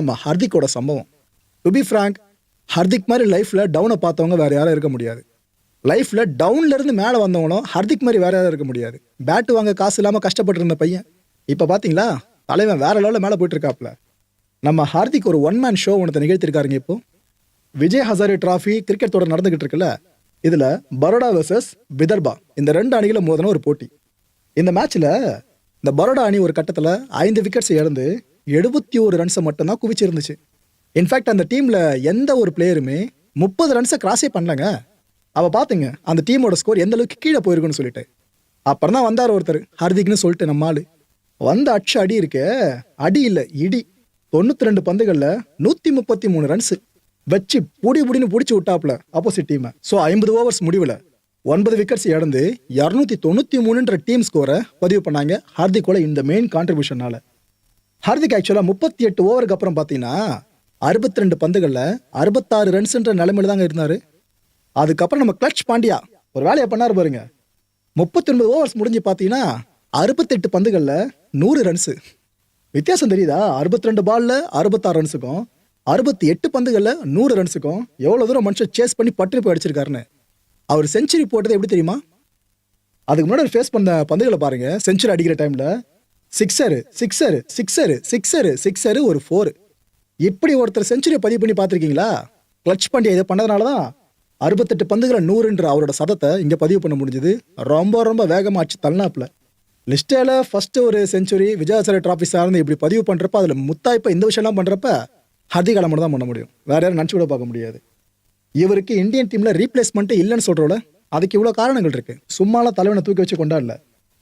நம்ம ஹர்திக்கோட சம்பவம். To be frank, Hardik மாதிரி லைஃப்பில் டவுனை பார்த்தவங்க வேறு யாரும் இருக்க முடியாது. லைஃப்பில் டவுன்லேருந்து மேலே வந்தவங்களும் ஹர்திக் மாதிரி வேறு யாரும் இருக்க முடியாது. பேட்டு வாங்க காசு இல்லாமல் கஷ்டப்பட்டு இருந்த பையன் இப்போ பார்த்தீங்களா தலைவன் வேற லெவலில் மேலே போயிட்டு இருக்காப்புல. நம்ம ஹார்திக் ஒரு ஒன் மேன் ஷோ ஒன்று நிகழ்த்திருக்காருங்க. இப்போ விஜய் ஹசாரே டிராஃபி கிரிக்கெட் தொடர் நடந்துகிட்டு இருக்குல்ல, இதில் பரோடா வர்சஸ் விதர்பா இந்த 2 அணிகளை மோதின ஒரு போட்டி. இந்த மேட்ச்சில் இந்த பரோடா அணி ஒரு கட்டத்தில் 5 விக்கெட்ஸ் இழந்து 71 ரன்ஸை மட்டும்தான் குவிச்சிருந்துச்சு. இன்ஃபேக்ட் அந்த டீமில் எந்த ஒரு பிளேயருமே 30 ரன்ஸை கிராஸே பண்ணலங்க. அவள் பார்த்துங்க அந்த டீமோட ஸ்கோர் எந்த அளவுக்கு கீழே போயிருக்குன்னு சொல்லிட்டு. அப்புறம் தான் வந்தார் ஒருத்தர் ஹார்திக்னு சொல்லிட்டு நம்ம ஆளு. வந்த அச்சு அடி இருக்கே, அடி இல்லை இடி. 92 பந்துகளில் 133 ரன்ஸ் வச்சு புடின்னு பிடிச்சி விட்டாப்ல ஆப்போசிட் டீமை. ஸோ 50 ஓவர்ஸ் முடிவில் 9 விக்கெட்ஸ் இழந்து 293ன்ற டீம் ஸ்கோரை பதிவு பண்ணாங்க ஹார்திக்கோட இந்த மெயின் கான்ட்ரிபியூஷனால. ஹார்திக் ஆக்சுவலாக 38 ஓவருக்கு அப்புறம் பார்த்தீங்கன்னா 62 பந்துகளில் 66 ரன்ஸ்ன்ற நிலைமையில தாங்க இருந்தார். அதுக்கப்புறம் நம்ம கிளட்ச் பாண்டியா ஒரு வேலையை பண்ணார் பாருங்க. 39 ஓவர்ஸ் முடிஞ்சு பார்த்தீங்கன்னா 68 பந்துகளில் 100 ரன்ஸு. வித்தியாசம் தெரியுதா? 62 பால்ல 66 ரன்ஸுக்கும் 68 பந்துகளில் 100 ரன்ஸுக்கும் எவ்வளோ தூரம் மனுஷன் சேஸ் பண்ணி பட்டு போய் அடிச்சிருக்காருன்னு. அவர் செஞ்சுரி போட்டது எப்படி தெரியுமா? அதுக்கு முன்னாடி ஃபேஸ் பண்ண பந்துகளை பாருங்க. செஞ்சுரி அடிக்கிற டைமில் sixer sixer sixer sixer sixer ஒரு 4. இப்படி ஒருத்தர் செஞ்சுரியை பதிவு பண்ணி பார்த்துருக்கீங்களா? கிளட்ச் பாண்டியா இதை பண்ணதுனால தான் 68 பந்துகளை 100ன்ற அவரோட சதத்தை இங்கே பதிவு பண்ண முடிஞ்சது. ரொம்ப வேகமாக ஆச்சு தள்ளினாப்புல. லிஸ்டேல ஃபர்ஸ்ட் ஒரு செஞ்சுரி விஜய் ஹசாரே டிராஃபி சார்ந்து இப்படி பதிவு பண்ணுறப்ப அதில் முத்தாய்ப்ப இந்த விஷயம்லாம் பண்ணுறப்ப ஹார்திக் மட்டும் தான் பண்ண முடியும். வேற யாரும் நினச்சி கூட பார்க்க முடியாது. இவருக்கு இந்தியன் டீமில் ரீப்ளேஸ்மெண்ட்டே இல்லைன்னு சொல்கிறோட அதுக்கு இவ்வளோ காரணங்கள் இருக்குது. சும்மாலாம் தலைவனை தூக்கி வச்சு கொண்டாடல.